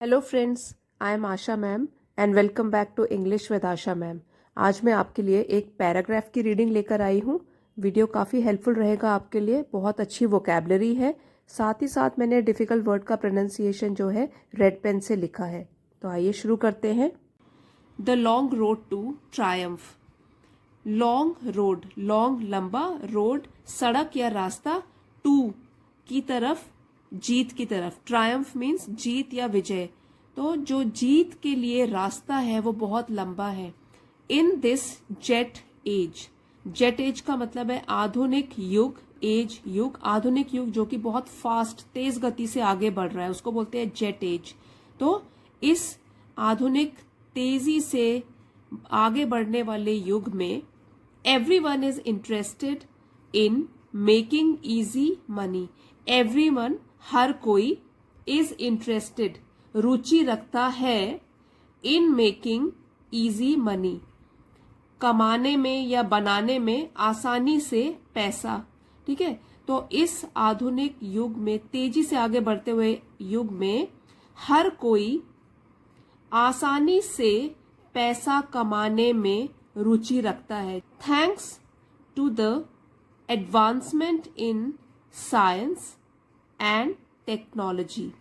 Hello friends, I am Asha ma'am and welcome back to English with Asha ma'am. आज मैं आपके लिए एक पैराग्राफ की रीडिंग लेकर आई हूँ। वीडियो काफ़ी हेल्पफुल रहेगा आपके लिए। बहुत अच्छी वोकैबलरी है, साथ ही साथ मैंने डिफ़िकल्ट वर्ड का प्रोनाउंसिएशन जो है रेड पेन से लिखा है। तो आइए शुरू करते हैं। The long road to triumph. Long road, long लंबा, रोड सड़क या रास्ता, टू की तरफ, जीत की तरफ। ट्रायम्फ मीन्स जीत या विजय। तो जो जीत के लिए रास्ता है वो बहुत लंबा है। In this jet age, jet age का मतलब है आधुनिक युग, एज युग, आधुनिक युग जो कि बहुत फास्ट तेज गति से आगे बढ़ रहा है उसको बोलते हैं जेट एज। तो इस आधुनिक तेजी से आगे बढ़ने वाले युग में everyone is interested in making easy money. Everyone, हर कोई, is interested, रुचि रखता है, in making easy money, कमाने में या बनाने में आसानी से पैसा। ठीक है, तो इस आधुनिक युग में, तेजी से आगे बढ़ते हुए युग में हर कोई आसानी से पैसा कमाने में रुचि रखता है। Thanks to the advancement in science and technology.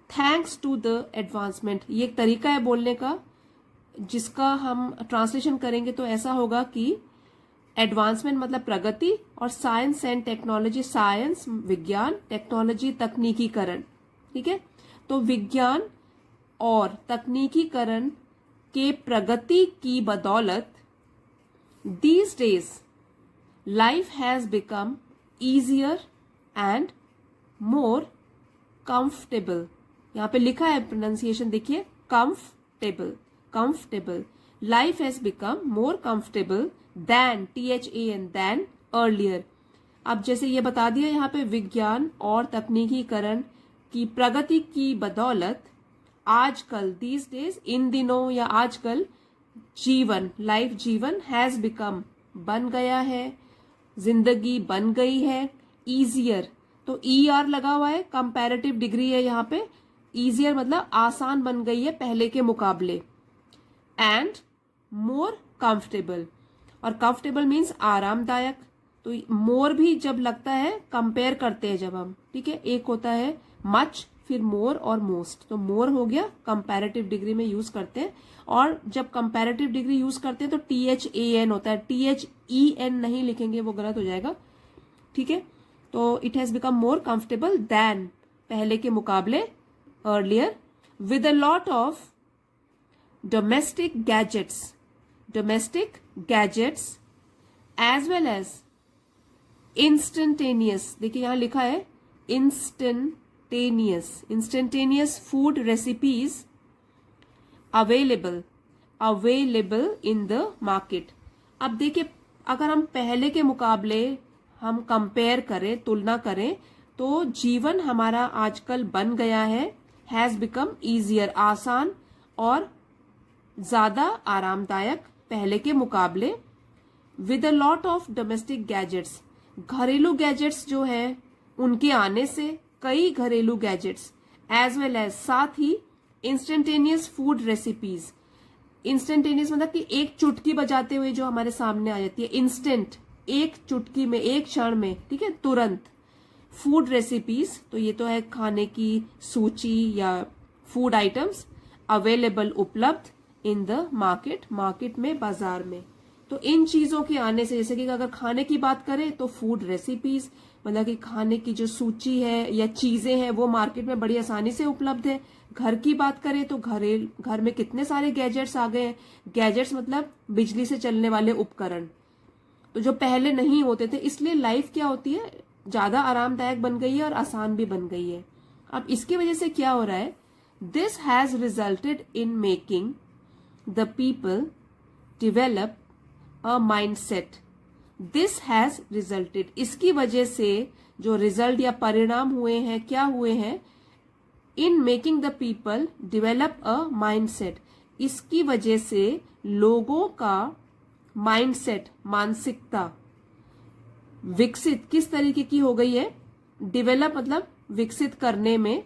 Thanks to the advancement, ये एक तरीका है बोलने का जिसका हम ट्रांसलेशन करेंगे तो ऐसा होगा कि एडवांसमेंट मतलब प्रगति, और साइंस एंड टेक्नोलॉजी, साइंस विज्ञान, टेक्नोलॉजी तकनीकीकरण। ठीक है, तो विज्ञान और तकनीकीकरण के प्रगति की बदौलत these days life has become easier and more comfortable। यहां पे लिखा है प्रोनाउंसिएशन देखिए, comfortable, comfortable। life has become more comfortable than, than earlier। अब जैसे ये बता दिया यहाँ पे, विज्ञान और तकनीकीकरण की प्रगति की बदौलत आजकल, दीज डेज, इन दिनों या आजकल, जीवन, लाइफ, जीवन, हैज बिकम, बन गया है, जिंदगी बन गई है, ईजियर, तो ER लगा हुआ है, कंपैरेटिव डिग्री है यहाँ पे। ईजियर मतलब आसान बन गई है पहले के मुकाबले। एंड मोर कंफर्टेबल, और कंफर्टेबल मीन्स आरामदायक। तो मोर भी जब लगता है, कंपेयर करते हैं जब हम, ठीक है, एक होता है मच, फिर मोर और मोस्ट, तो मोर हो गया, कंपैरेटिव डिग्री में यूज करते हैं। और जब कंपैरेटिव डिग्री यूज करते हैं तो THAN होता है, THEN नहीं लिखेंगे, वो गलत हो जाएगा। ठीक है, तो it has become more comfortable than, पहले के मुकाबले, earlier, with a lot of domestic gadgets, domestic gadgets as well as instantaneous, देखिए यहां लिखा है instantaneous food recipes available in the market. अब देखिए, अगर हम पहले के मुकाबले हम कंपेयर करें, तुलना करें, तो जीवन हमारा आजकल बन गया है, हैज बिकम ईजियर, आसान और ज्यादा आरामदायक पहले के मुकाबले, with a lot of domestic gadgets, घरेलू गैजेट्स जो है उनके आने से, कई घरेलू गैजेट्स, एज वेल एज, साथ ही इंस्टेंटेनियस फूड रेसिपीज। इंस्टेंटेनियस मतलब कि एक चुटकी बजाते हुए जो हमारे सामने आ जाती है, इंस्टेंट, एक चुटकी में, एक क्षण में, ठीक है, तुरंत। फूड रेसिपीज, तो ये तो है खाने की सूची या फूड आइटम्स, अवेलेबल, उपलब्ध, इन द मार्केट, मार्केट में, बाजार में। तो इन चीजों के आने से, जैसे कि अगर खाने की बात करें तो फूड रेसिपीज मतलब कि खाने की जो सूची है या चीजें हैं वो मार्केट में बड़ी आसानी से उपलब्ध है। घर की बात करें तो घर में कितने सारे गैजेट्स आ गए हैं। गैजेट्स मतलब बिजली से चलने वाले उपकरण, तो जो पहले नहीं होते थे, इसलिए लाइफ क्या होती है, ज्यादा आरामदायक बन गई है और आसान भी बन गई है। अब इसकी वजह से क्या हो रहा है, this has resulted in making the people develop a mindset. This has resulted, इसकी वजह से जो रिजल्ट या परिणाम हुए हैं, क्या हुए हैं, in making the people develop a mindset, इसकी वजह से लोगों का माइंडसेट, मानसिकता विकसित किस तरीके की हो गई है, डेवलप मतलब विकसित करने में,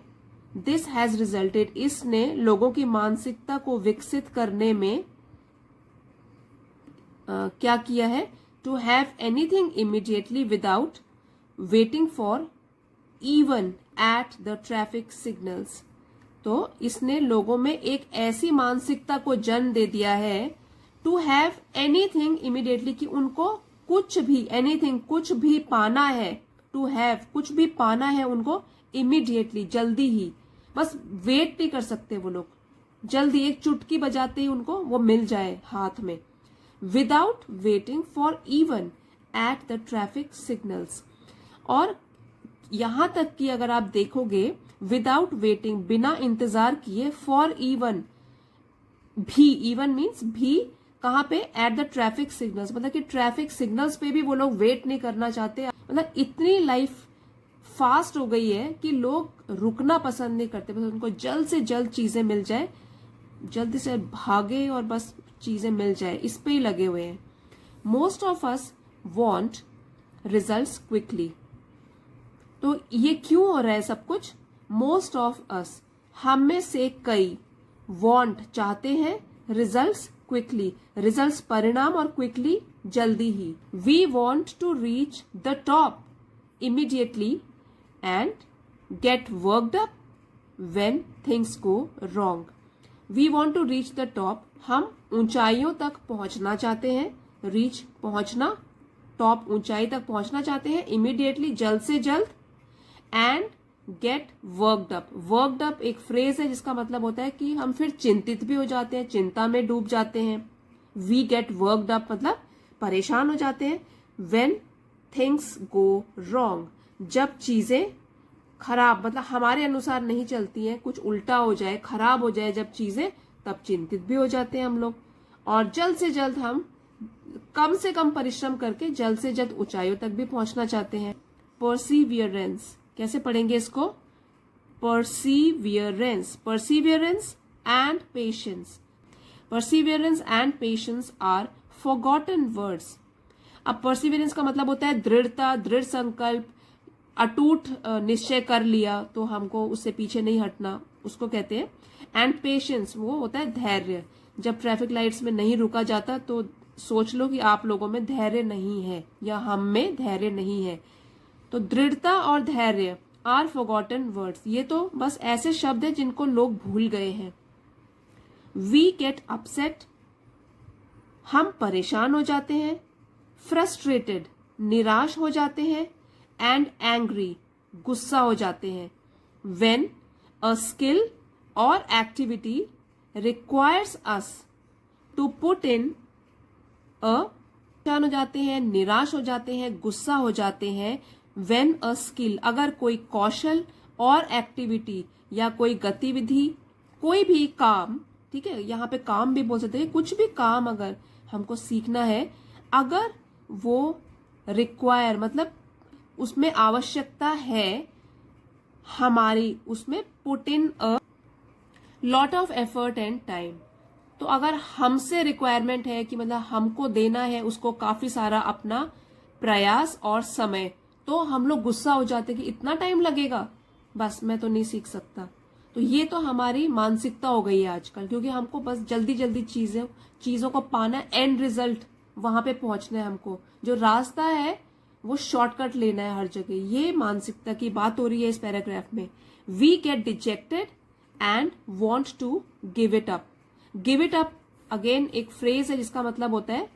दिस हैज रिजल्टेड, इसने लोगों की मानसिकता को विकसित करने में क्या किया है, to have anything immediately without waiting for even at the traffic signals. तो इसने लोगों में एक ऐसी मानसिकता को जन्म दे दिया है, टू हैव एनीथिंग इमीडिएटली, कि उनको कुछ भी, एनीथिंग कुछ भी पाना है, टू हैव कुछ भी पाना है उनको इमीडिएटली जल्दी ही, बस वेट नहीं कर सकते वो लोग, जल्दी एक चुटकी बजाते ही उनको वो मिल जाए हाथ में, without waiting for even at the traffic signals. और यहां तक कि अगर आप देखोगे, विदाउट वेटिंग, बिना इंतजार किए, फॉर इवन, भी, इवन मीन्स भी, कहां पे, एट द ट्रैफिक सिग्नल्स, मतलब कि ट्रैफिक सिग्नल्स पे भी वो लोग वेट नहीं करना चाहते। मतलब इतनी लाइफ फास्ट हो गई है कि लोग रुकना पसंद नहीं करते, बस उनको जल्द से जल्द चीजें मिल जाए, जल्दी से भागे और बस चीजें मिल जाए, इस पे ही लगे हुए हैं। Most of us want results quickly. तो ये क्यों हो रहा है सब कुछ? मोस्ट ऑफ अस, हम में से कई, वॉन्ट चाहते हैं, रिजल्ट्स क्विकली, रिजल्ट्स परिणाम, और क्विकली जल्दी ही। We want to reach the top immediately and get worked up when things go wrong. We want to reach the top, हम ऊंचाइयों तक पहुंचना चाहते हैं, रीच पहुंचना, टॉप ऊंचाई तक पहुंचना चाहते हैं इमीडिएटली, जल्द से जल्द, and get worked up. Worked up एक फ्रेज है जिसका मतलब होता है कि हम फिर चिंतित भी हो जाते हैं, चिंता में डूब जाते हैं। वी गेट वर्कड अप मतलब परेशान हो जाते हैं। व्हेन थिंग्स गो रॉन्ग, जब चीजें खराब, मतलब हमारे अनुसार नहीं चलती हैं, कुछ उल्टा हो जाए, खराब हो जाए जब चीजें, तब चिंतित भी हो जाते हैं हम लोग। और जल्द से जल्द हम कम से कम परिश्रम करके जल्द से जल्द ऊंचाइयों तक भी पहुंचना चाहते हैं। परसीवियरेंस, कैसे पढ़ेंगे इसको? Perseverance, perseverance and patience. Perseverance and patience are forgotten words. अब परसीवियरेंस का मतलब होता है दृढ़ता, दृढ़ संकल्प, अटूट निश्चय कर लिया तो हमको उससे पीछे नहीं हटना, उसको कहते हैं। एंड पेशेंस वो होता है धैर्य। जब ट्रैफिक लाइट्स में नहीं रुका जाता तो सोच लो कि आप लोगों में धैर्य नहीं है या हम में धैर्य नहीं है। तो दृढ़ता और धैर्य आर फॉरगॉटन वर्ड्स, ये तो बस ऐसे शब्द हैं जिनको लोग भूल गए हैं। वी गेट अपसेट, हम परेशान हो जाते हैं। फ्रस्ट्रेटेड, निराश हो जाते हैं। एंड एंग्री, गुस्सा हो जाते हैं। When a skill or activity requires us to put in परेशान हो जाते हैं, निराश हो जाते हैं, गुस्सा हो जाते हैं। व्हेन अ स्किल, अगर कोई कौशल और एक्टिविटी या कोई गतिविधि, कोई भी काम, ठीक है, यहाँ पे काम भी बोल सकते हैं, कुछ भी काम अगर हमको सीखना है, अगर वो रिक्वायर मतलब उसमें आवश्यकता है हमारी, उसमें put in a lot of effort and time. तो अगर हमसे रिक्वायरमेंट है कि मतलब हमको देना है उसको काफी सारा अपना प्रयास और समय, तो हम लोग गुस्सा हो जाते कि इतना टाइम लगेगा, बस मैं तो नहीं सीख सकता। तो ये तो हमारी मानसिकता हो गई है आजकल, क्योंकि हमको बस जल्दी जल्दी चीजों को पाना, एंड रिजल्ट वहां पे पहुंचना है हमको, जो रास्ता है वो शॉर्टकट लेना है हर जगह। ये मानसिकता की बात हो रही है इस पैराग्राफ में। We get dejected and want to give it up. Give it up again एक फ्रेज है जिसका मतलब होता है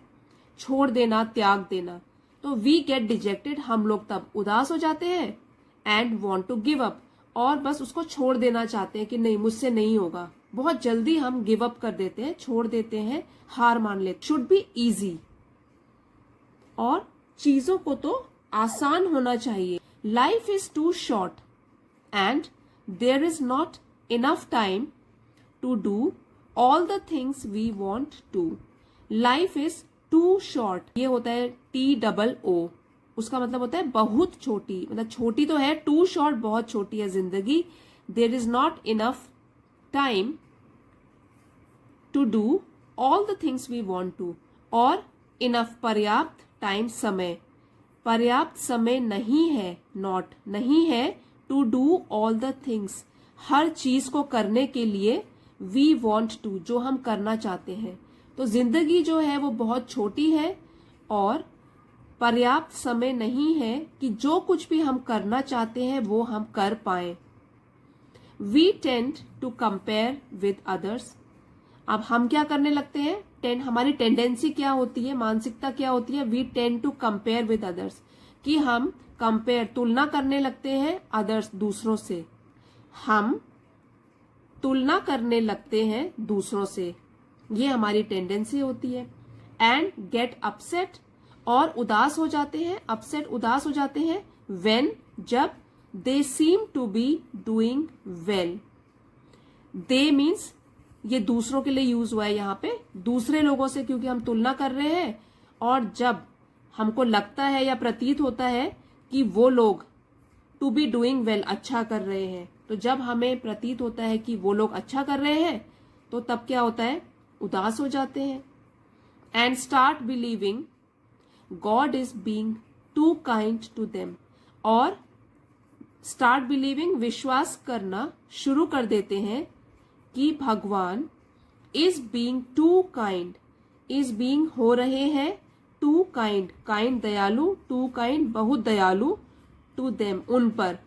छोड़ देना, त्याग देना। तो वी गेट डिजेक्टेड, हम लोग तब उदास हो जाते हैं, and want to give up, और बस उसको छोड़ देना चाहते हैं कि नहीं, मुझसे नहीं होगा। बहुत जल्दी हम गिव अप कर देते हैं, छोड़ देते हैं, हार मान लेते। शुड बी इजी, और चीजों को तो आसान होना चाहिए। Life is too short and there is not enough time to do all the things we want to. Life is too short, ये होता है TOO, उसका मतलब होता है बहुत छोटी, मतलब छोटी तो है, टू शॉर्ट बहुत छोटी है जिंदगी। There is not enough time to do all the things we want to, और इनफ पर्याप्त टाइम समय, पर्याप्त समय नहीं है, नॉट नहीं है, to do all the things हर चीज को करने के लिए वी वॉन्ट टू, जो हम करना चाहते हैं। तो जिंदगी जो है वो बहुत छोटी है और पर्याप्त समय नहीं है कि जो कुछ भी हम करना चाहते हैं वो हम कर पाए। We tend to compare with others. अब हम क्या करने लगते हैं, हमारी टेंडेंसी क्या होती है, मानसिकता क्या होती है, we tend to compare with others, कि हम कंपेयर, तुलना करने लगते हैं अदर्स, दूसरों से। हम तुलना करने लगते हैं दूसरों से, ये हमारी टेंडेंसी होती है। एंड गेट अपसेट, और उदास हो जाते हैं, अपसेट उदास हो जाते हैं, व्हेन जब, they seem to be doing well. They means ये दूसरों के लिए यूज हुआ है यहाँ पे, दूसरे लोगों से, क्योंकि हम तुलना कर रहे हैं। और जब हमको लगता है या प्रतीत होता है कि वो लोग टू बी डूइंग वेल, अच्छा कर रहे हैं, तो जब हमें प्रतीत होता है कि वो लोग अच्छा कर रहे हैं तो तब क्या होता है, उदास हो जाते हैं। And start believing God is being too kind to them, और स्टार्ट बिलीविंग, विश्वास करना शुरू कर देते हैं कि भगवान is being too kind, is being हो रहे हैं, टू काइंड, काइंड दयालु, टू काइंड बहुत दयालु, टू देम उन पर।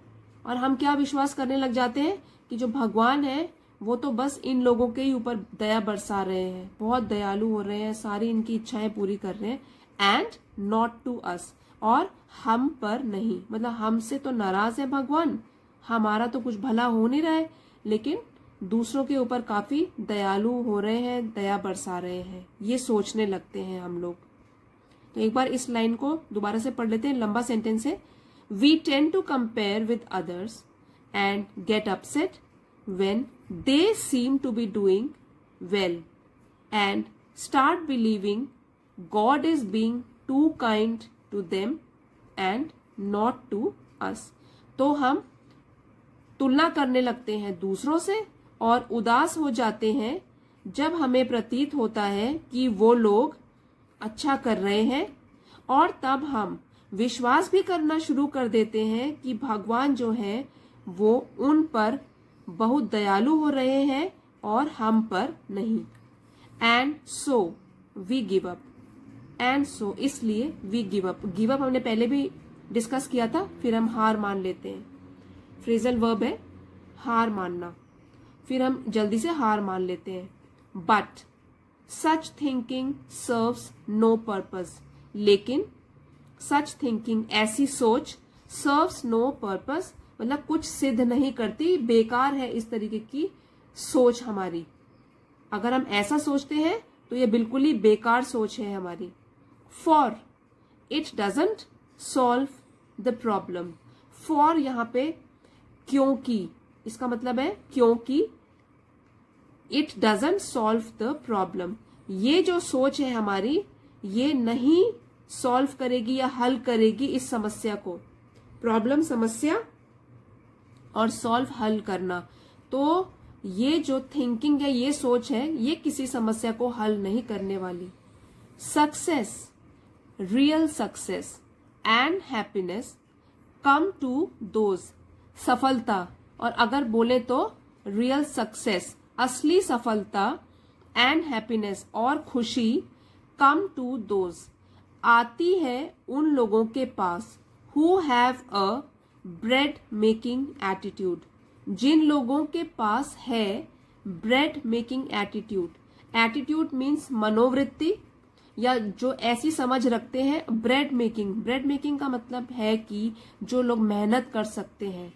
और हम क्या विश्वास करने लग जाते हैं कि जो भगवान है वो तो बस इन लोगों के ही ऊपर दया बरसा रहे हैं, बहुत दयालु हो रहे हैं, सारी इनकी इच्छाएं पूरी कर रहे हैं। एंड नॉट टू अस, और हम पर नहीं, मतलब हमसे तो नाराज है भगवान, हमारा तो कुछ भला हो नहीं रहा है, लेकिन दूसरों के ऊपर काफी दयालु हो रहे हैं, दया बरसा रहे हैं, ये सोचने लगते हैं हम लोग। तो एक बार इस लाइन को दोबारा से पढ़ लेते हैं, लंबा सेंटेंस है। We tend to compare with others and get upset when they seem to be doing well, and start believing God is being too kind to them and not to us. तो हम तुलना करने लगते हैं दूसरों से और उदास हो जाते हैं जब हमें प्रतीत होता है कि वो लोग अच्छा कर रहे हैं, और तब हम विश्वास भी करना शुरू कर देते हैं कि भगवान जो है वो उन पर बहुत दयालु हो रहे हैं और हम पर नहीं। And so we give up, and so इसलिए we give up, give up हमने पहले भी डिस्कस किया था, फिर हम हार मान लेते हैं, फ्रेजल वर्ब है हार मानना, फिर हम जल्दी से हार मान लेते हैं। But such thinking serves no purpose, लेकिन सच थिंकिंग, ऐसी सोच, सर्व्स नो पर्पस, मतलब कुछ सिद्ध नहीं करती, बेकार है इस तरीके की सोच हमारी। अगर हम ऐसा सोचते हैं तो ये बिल्कुल ही बेकार सोच है हमारी। For it doesn't solve the problem, for यहाँ पे क्योंकि, इसका मतलब है क्योंकि, it doesn't solve the problem, ये जो सोच है हमारी ये नहीं सॉल्व करेगी या हल करेगी इस समस्या को। प्रॉब्लम समस्या और सॉल्व हल करना, तो ये जो थिंकिंग है, ये सोच है, ये किसी समस्या को हल नहीं करने वाली। Success, real success and happiness come to those, सफलता, और अगर बोले तो रियल सक्सेस, असली सफलता, एंड हैप्पीनेस और खुशी, कम टू दोज, आती है उन लोगों के पास, who have a bread making attitude, जिन लोगों के पास है bread making attitude. Attitude means मनोवृत्ति, या जो ऐसी समझ रखते हैं। ब्रेड मेकिंग, ब्रेड मेकिंग का मतलब है कि जो लोग मेहनत कर सकते हैं,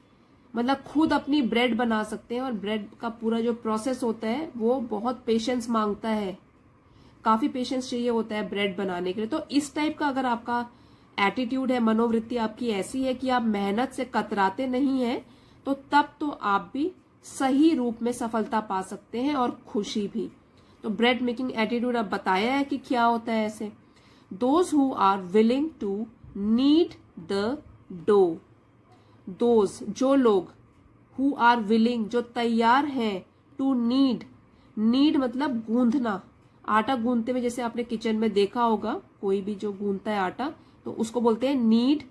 मतलब खुद अपनी ब्रेड बना सकते हैं, और ब्रेड का पूरा जो प्रोसेस होता है वो बहुत पेशेंस मांगता है, काफी पेशेंस चाहिए होता है ब्रेड बनाने के लिए। तो इस टाइप का अगर आपका एटीट्यूड है, मनोवृत्ति आपकी ऐसी है कि आप मेहनत से कतराते नहीं हैं, तो तब तो आप भी सही रूप में सफलता पा सकते हैं और खुशी भी। तो ब्रेड मेकिंग एटीट्यूड अब बताया है कि क्या होता है ऐसे। Those who are willing to knead the dough, those जो लोग, हु आर विलिंग जो तैयार हैं, टू नीड, नीड मतलब गूंथना, आटा गूंथते में जैसे आपने किचन में देखा होगा, कोई भी जो गूंथता है आटा तो उसको बोलते हैं नीड,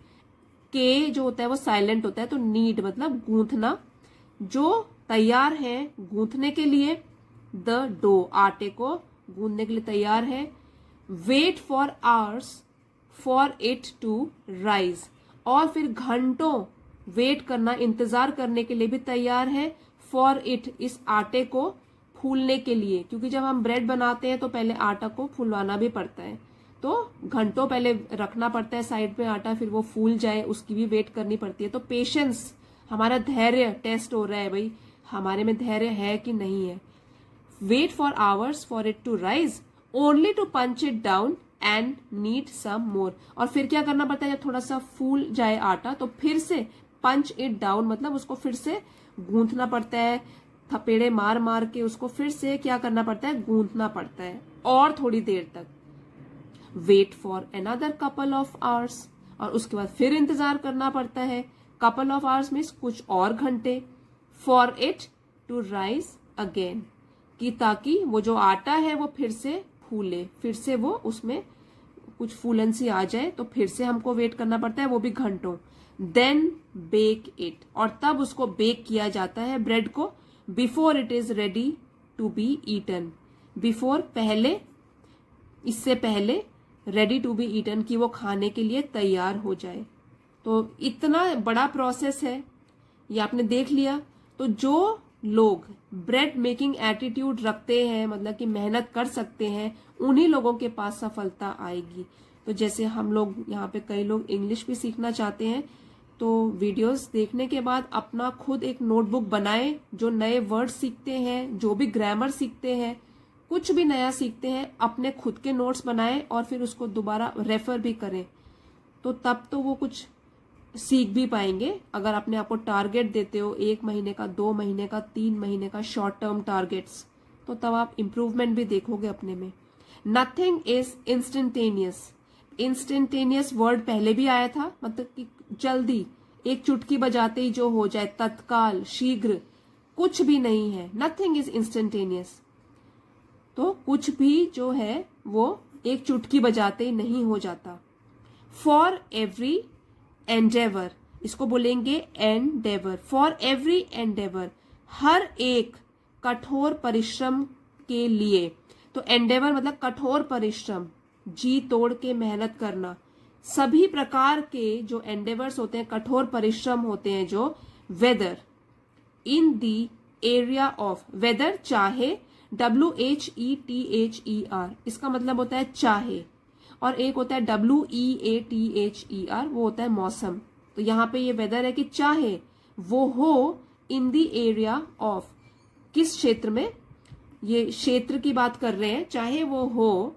के जो होता है वो साइलेंट होता है, तो नीड मतलब गूंथना, जो तैयार है गूंथने के लिए, द डो आटे को गूंथने के लिए तैयार है। Wait for hours for it to rise, और फिर घंटों वेट करना, इंतजार करने के लिए भी तैयार है। फॉर इट, इस आटे को फूलने के लिए, क्योंकि जब हम ब्रेड बनाते हैं तो पहले आटा को फूलवाना भी पड़ता है, तो घंटों पहले रखना पड़ता है साइड पे आटा, फिर वो फूल जाए उसकी भी वेट करनी पड़ती है। तो पेशेंस, हमारा धैर्य टेस्ट हो रहा है भाई, हमारे में धैर्य है कि नहीं है। Wait for hours for it to rise only to punch it down and need some more, और फिर क्या करना पड़ता है, जब थोड़ा सा फूल जाए आटा तो फिर से पंच इट डाउन, मतलब उसको फिर से गूंथना पड़ता है, थपेड़े मार मार के उसको फिर से क्या करना पड़ता है, गूंथना पड़ता है और थोड़ी देर तक। Wait for another couple of hours, और उसके बाद फिर इंतजार करना पड़ता है। कपल ऑफ आवर्स मीन्स कुछ और घंटे। For it to rise again, कि ताकि वो जो आटा है वो फिर से फूले, फिर से वो उसमें कुछ फूलन सी आ जाए, तो फिर से हमको वेट करना पड़ता है, वो भी घंटों। देन बेक इट, और तब उसको बेक किया जाता है ब्रेड को, before it is ready to be eaten. Before पहले, इससे पहले, रेडी टू बी ईटन, की वो खाने के लिए तैयार हो जाए। तो इतना बड़ा प्रोसेस है, ये आपने देख लिया। तो जो लोग ब्रेड मेकिंग एटीट्यूड रखते हैं, मतलब कि मेहनत कर सकते हैं, उन्हीं लोगों के पास सफलता आएगी। तो जैसे हम लोग यहाँ पे कई लोग इंग्लिश भी सीखना चाहते हैं, तो वीडियोस देखने के बाद अपना खुद एक नोटबुक बनाएं, जो नए वर्ड सीखते हैं, जो भी ग्रामर सीखते हैं, कुछ भी नया सीखते हैं, अपने खुद के नोट्स बनाएं और फिर उसको दोबारा रेफर भी करें, तो तब तो वो कुछ सीख भी पाएंगे। अगर अपने आप को टारगेट देते हो 1 महीने का, 2 महीने का, 3 महीने का, शॉर्ट टर्म टारगेट्स, तो तब आप इम्प्रूवमेंट भी देखोगे अपने में। Nothing is instantaneous, instantaneous word पहले भी आया था, मतलब कि जल्दी, एक चुटकी बजाते ही जो हो जाए, तत्काल, शीघ्र, कुछ भी नहीं है। नथिंग इज इंस्टेंटेनियस, तो कुछ भी जो है वो एक चुटकी बजाते ही नहीं हो जाता। फॉर एवरी एंडेवर, इसको बोलेंगे एंडेवर। फॉर एवरी एंडेवर, हर एक कठोर परिश्रम के लिए। तो एंडेवर मतलब कठोर परिश्रम, जी तोड़ के मेहनत करना। सभी प्रकार के जो एंडेवर्स होते हैं, कठोर परिश्रम होते हैं जो, whether in the area of, whether चाहे, WHETHER, इसका मतलब होता है चाहे, और एक होता है WEATHER, वो होता है मौसम। तो यहाँ पे ये वेदर है कि चाहे वो हो, इन दी एरिया ऑफ, किस क्षेत्र में, ये क्षेत्र की बात कर रहे हैं, चाहे वो हो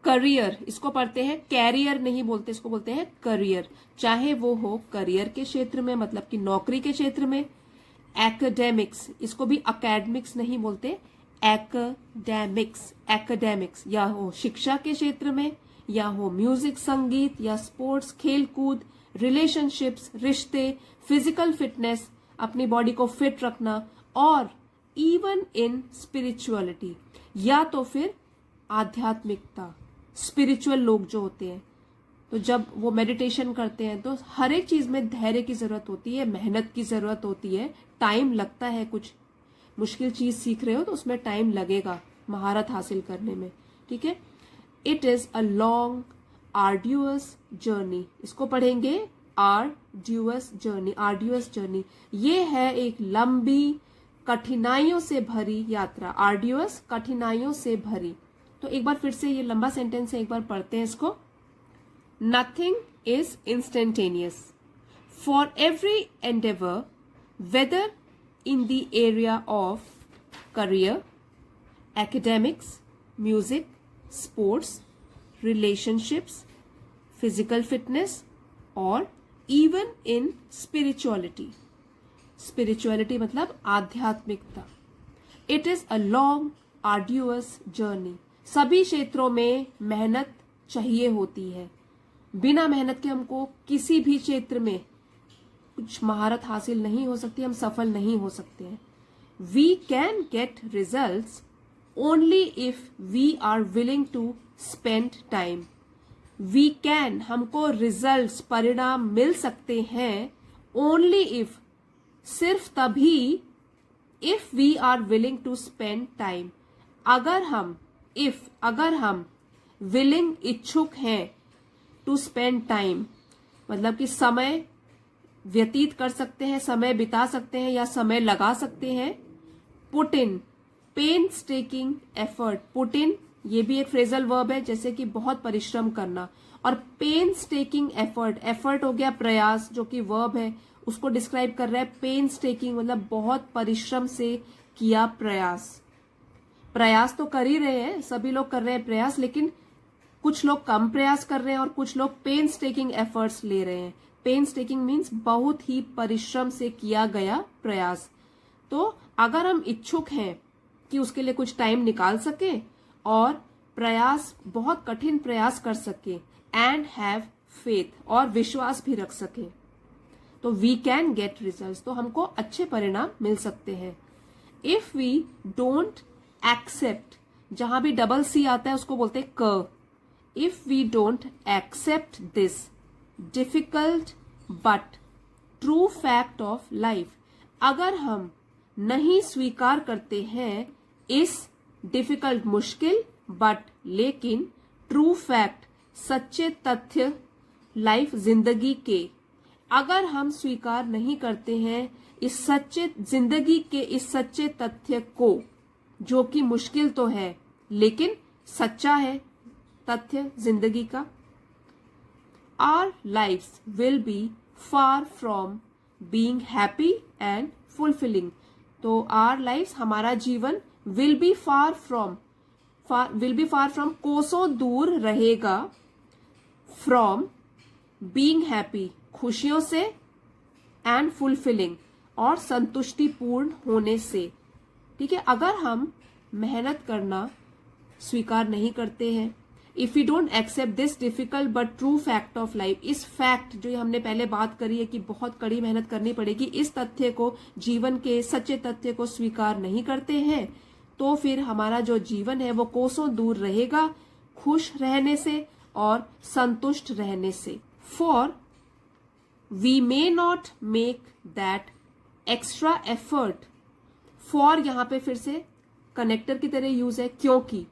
करियर, इसको पढ़ते हैं कैरियर नहीं बोलते, इसको बोलते हैं करियर। चाहे वो हो करियर के क्षेत्र में, मतलब कि नौकरी के क्षेत्र में। एकेडेमिक्स, इसको भी अकेडमिक्स नहीं बोलते, एकेडेमिक्स, एकेडेमिक्स, या हो शिक्षा के क्षेत्र में, या हो म्यूजिक, संगीत, या स्पोर्ट्स, खेल कूद, रिलेशनशिप्स, रिश्ते, फिजिकल फिटनेस, अपनी बॉडी को फिट रखना, और इवन इन स्पिरिचुअलिटी, या तो फिर आध्यात्मिकता। स्पिरिचुअल लोग जो होते हैं, तो जब वो मेडिटेशन करते हैं तो हर एक चीज में धैर्य की जरूरत होती है, मेहनत की जरूरत होती है, टाइम लगता है। कुछ मुश्किल चीज सीख रहे हो तो उसमें टाइम लगेगा महारत हासिल करने में, ठीक है। It is a long arduous journey, इसको पढ़ेंगे आर्ड्यूअस जर्नी, आर्ड्यूअस जर्नी। ये है एक लंबी कठिनाइयों से भरी यात्रा, आर्ड्यूअस, कठिनाइयों से भरी। तो एक बार फिर से ये लंबा सेंटेंस है, एक बार पढ़ते हैं इसको। Nothing is instantaneous. For every endeavor, whether in the area of career, academics, music, sports, relationships, physical fitness, or even in spirituality. Spirituality मतलब आध्यात्मिकता। It is a long, arduous journey. सभी क्षेत्रों में मेहनत चाहिए होती है। बिना मेहनत के हमको किसी भी क्षेत्र में कुछ महारत हासिल नहीं हो सकती, हम सफल नहीं हो सकते हैं। We can get results only if we are willing to spend time. We can, हमको रिजल्ट्स, परिणाम मिल सकते हैं, ओनली इफ, सिर्फ तभी if we are willing to spend time, अगर हम विलिंग इच्छुक हैं टू स्पेंड टाइम, मतलब कि समय व्यतीत कर सकते हैं, समय बिता सकते हैं या समय लगा सकते हैं। Put in painstaking effort, put in ये भी एक फ्रेजल वर्ब है, जैसे कि बहुत परिश्रम करना। और पेनस्टेकिंग एफर्ट, एफर्ट हो गया प्रयास, जो कि वर्ब है, उसको डिस्क्राइब कर रहा है। पेनस्टेकिंग मतलब बहुत परिश्रम से किया प्रयास। प्रयास तो कर ही रहे हैं, सभी लोग कर रहे हैं प्रयास, लेकिन कुछ लोग कम प्रयास कर रहे हैं और कुछ लोग पेनस्टेकिंग एफर्ट्स ले रहे हैं। पेनस्टेकिंग मीन्स बहुत ही परिश्रम से किया गया प्रयास। तो अगर हम इच्छुक हैं कि उसके लिए कुछ टाइम निकाल सके और प्रयास, बहुत कठिन प्रयास कर सके, एंड हैव फेथ, और विश्वास भी रख सके, तो वी कैन गेट रिजल्ट्स, तो हमको अच्छे परिणाम मिल सकते हैं। इफ वी डोंट एक्सेप्ट, जहां भी डबल सी आता है उसको बोलते हैं क। If we don't accept this difficult but true fact of life, अगर हम नहीं स्वीकार करते हैं इस डिफिकल्ट, मुश्किल, बट लेकिन ट्रू फैक्ट, सच्चे तथ्य, लाइफ, जिंदगी के, अगर हम स्वीकार नहीं करते हैं इस सच्चे जिंदगी के इस सच्चे तथ्य को, जो कि मुश्किल तो है लेकिन सच्चा है तथ्य जिंदगी का, our lives will be far from being happy and fulfilling, तो our lives, हमारा जीवन, will be far from कोसों दूर रहेगा, from being happy, खुशियों से, and fulfilling, और संतुष्टिपूर्ण होने से। ठीक है, अगर हम मेहनत करना स्वीकार नहीं करते हैं, if you don't accept this difficult but true fact of life, इस फैक्ट जो हमने पहले बात करी है कि बहुत कड़ी मेहनत करनी पड़ेगी, इस तथ्य को, जीवन के सच्चे तथ्य को स्वीकार नहीं करते हैं, तो फिर हमारा जो जीवन है वो कोसों दूर रहेगा खुश रहने से और संतुष्ट रहने से। For we may not make that extra effort, for यहां पे फिर से कनेक्टर की तरह यूज है, क्योंकि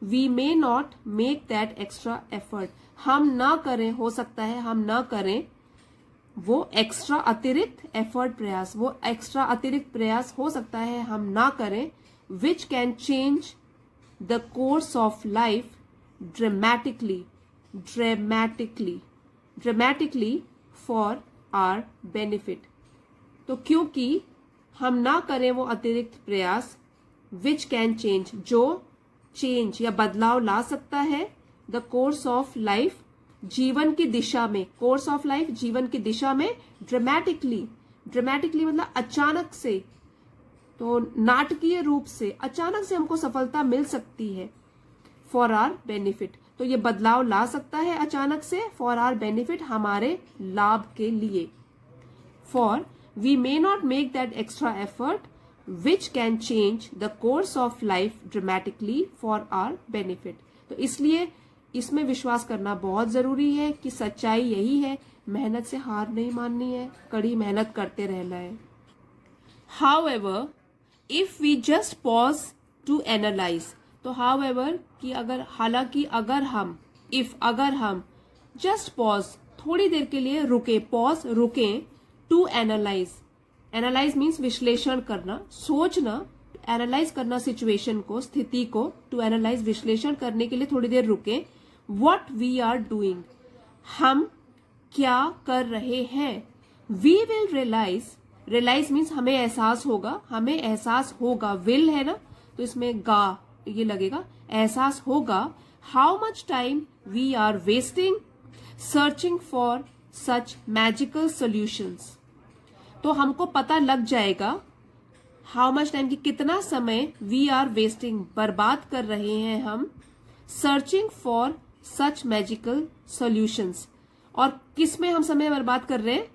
we may not make that extra effort, हम ना करें, हो सकता है हम ना करें वो एक्स्ट्रा अतिरिक्त एफर्ट, प्रयास, वो एक्स्ट्रा अतिरिक्त प्रयास हो सकता है हम ना करें, which can change the course of life dramatically for our benefit. तो क्योंकि हम ना करें वो अतिरिक्त प्रयास, विच कैन चेंज, जो चेंज या बदलाव ला सकता है, द कोर्स ऑफ लाइफ, जीवन की दिशा में, कोर्स ऑफ लाइफ, जीवन की दिशा में, ड्रामेटिकली मतलब अचानक से, तो नाटकीय रूप से अचानक से हमको सफलता मिल सकती है, फॉर आर बेनिफिट, तो ये बदलाव ला सकता है अचानक से, फॉर आर बेनिफिट, हमारे लाभ के लिए। For we may not make that extra effort which can change the course of life dramatically for our benefit, तो इसलिए इसमें विश्वास करना बहुत जरूरी है कि सच्चाई यही है, मेहनत से हार नहीं माननी है, कड़ी मेहनत करते रहना है। However, if we just pause to analyze, तो however कि हालांकि अगर हम just pause, थोड़ी देर के लिए रुके, pause रुकें, to analyze, एनालाइज मीन्स विश्लेषण करना, सोचना, एनालाइज करना सिचुएशन को, स्थिति को, टू एनालाइज, विश्लेषण करने के लिए थोड़ी देर रुके। व्हाट वी आर डूइंग, हम क्या कर रहे हैं। वी विल रियलाइज मीन्स हमें एहसास होगा, विल है ना, तो इसमें गा ये लगेगा, एहसास होगा। How much time we are wasting searching for such magical solutions, तो हमको पता लग जाएगा हाउ मच टाइम, की कितना समय, वी आर वेस्टिंग बर्बाद कर रहे हैं हम, searching for such magical solutions, और किस में हम समय बर्बाद कर रहे हैं,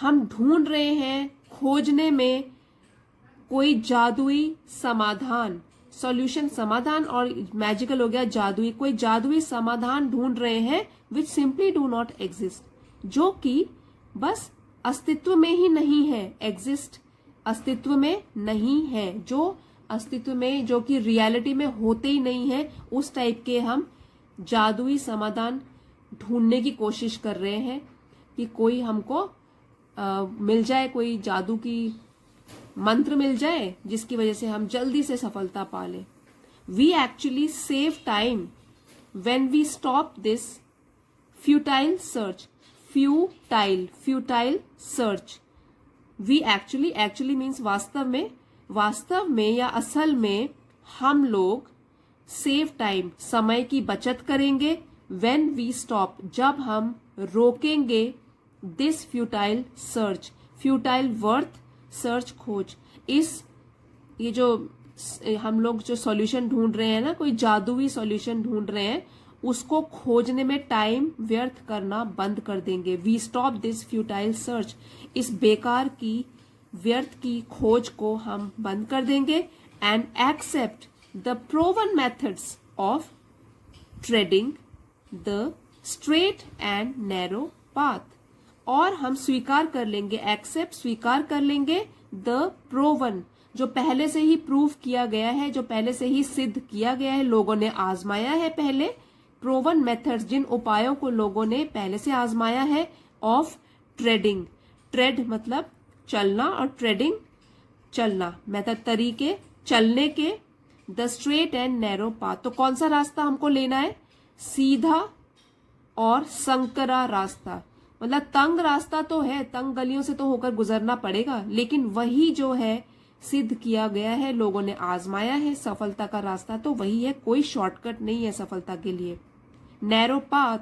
हम ढूंढ रहे हैं, खोजने में कोई जादुई समाधान, सॉल्यूशन समाधान, और मैजिकल हो गया जादुई, कोई जादुई समाधान ढूंढ रहे हैं, विच सिंपली डू नॉट एग्जिस्ट, जो कि बस अस्तित्व में ही नहीं है, एग्जिस्ट अस्तित्व में नहीं है, जो अस्तित्व में, जो कि रियलिटी में होते ही नहीं है, उस टाइप के हम जादुई समाधान ढूंढने की कोशिश कर रहे हैं कि कोई हमको मिल जाए, कोई जादू की मंत्र मिल जाए जिसकी वजह से हम जल्दी से सफलता पा लें। We actually save time when we stop this futile search, futile search. We actually means वास्तव में या असल में हम लोग सेव टाइम, समय की बचत करेंगे, व्हेन वी स्टॉप, जब हम रोकेंगे this futile search, futile worth search, खोज। ये जो हम लोग जो सॉल्यूशन ढूंढ रहे हैं ना, कोई जादुई सॉल्यूशन ढूंढ रहे हैं, उसको खोजने में टाइम व्यर्थ करना बंद कर देंगे। We stop this futile search, इस बेकार की व्यर्थ की खोज को हम बंद कर देंगे। And accept the proven methods of treading the straight and narrow path, और हम स्वीकार कर लेंगे, एक्सेप्ट स्वीकार कर लेंगे, द प्रोवन, जो पहले से ही प्रूव किया गया है, जो पहले से ही सिद्ध किया गया है, लोगों ने आजमाया है पहले, प्रोवन मेथड्स, जिन उपायों को लोगों ने पहले से आजमाया है, ऑफ ट्रेडिंग, ट्रेड मतलब चलना और ट्रेडिंग चलना, मेथड तरीके चलने के, the straight and narrow path, तो कौन सा रास्ता हमको लेना है? सीधा और संकरा रास्ता, मतलब तंग रास्ता तो है, तंग गलियों से तो होकर गुजरना पड़ेगा, लेकिन वही जो है सिद्ध किया गया है, लोगों ने आजमाया है, सफलता का रास्ता तो वही है, कोई शॉर्टकट नहीं है सफलता के लिए। Narrow path,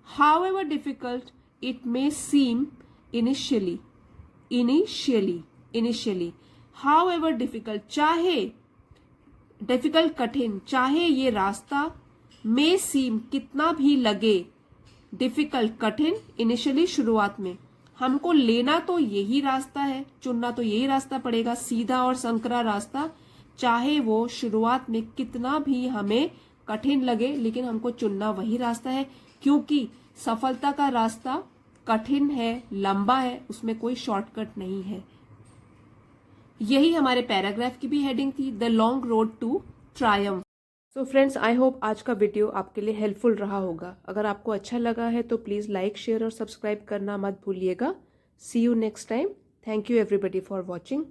however difficult it may seem initially, however difficult, चाहे डिफिकल्ट कठिन, चाहे ये रास्ता मे सीम कितना भी लगे, डिफिकल्ट कठिन, इनिशियली शुरुआत में, हमको लेना तो यही रास्ता है, चुनना तो यही रास्ता पड़ेगा, सीधा और संकरा रास्ता, चाहे वो शुरुआत में कितना भी हमें कठिन लगे, लेकिन हमको चुनना वही रास्ता है, क्योंकि सफलता का रास्ता कठिन है, लंबा है, उसमें कोई शॉर्टकट नहीं है। यही हमारे पैराग्राफ की भी हेडिंग थी, the long road to triumph. So friends, I hope आज का वीडियो आपके लिए हेल्पफुल रहा होगा। अगर आपको अच्छा लगा है तो प्लीज़ लाइक, शेयर और सब्सक्राइब करना मत भूलिएगा। See you next time. Thank you everybody for watching.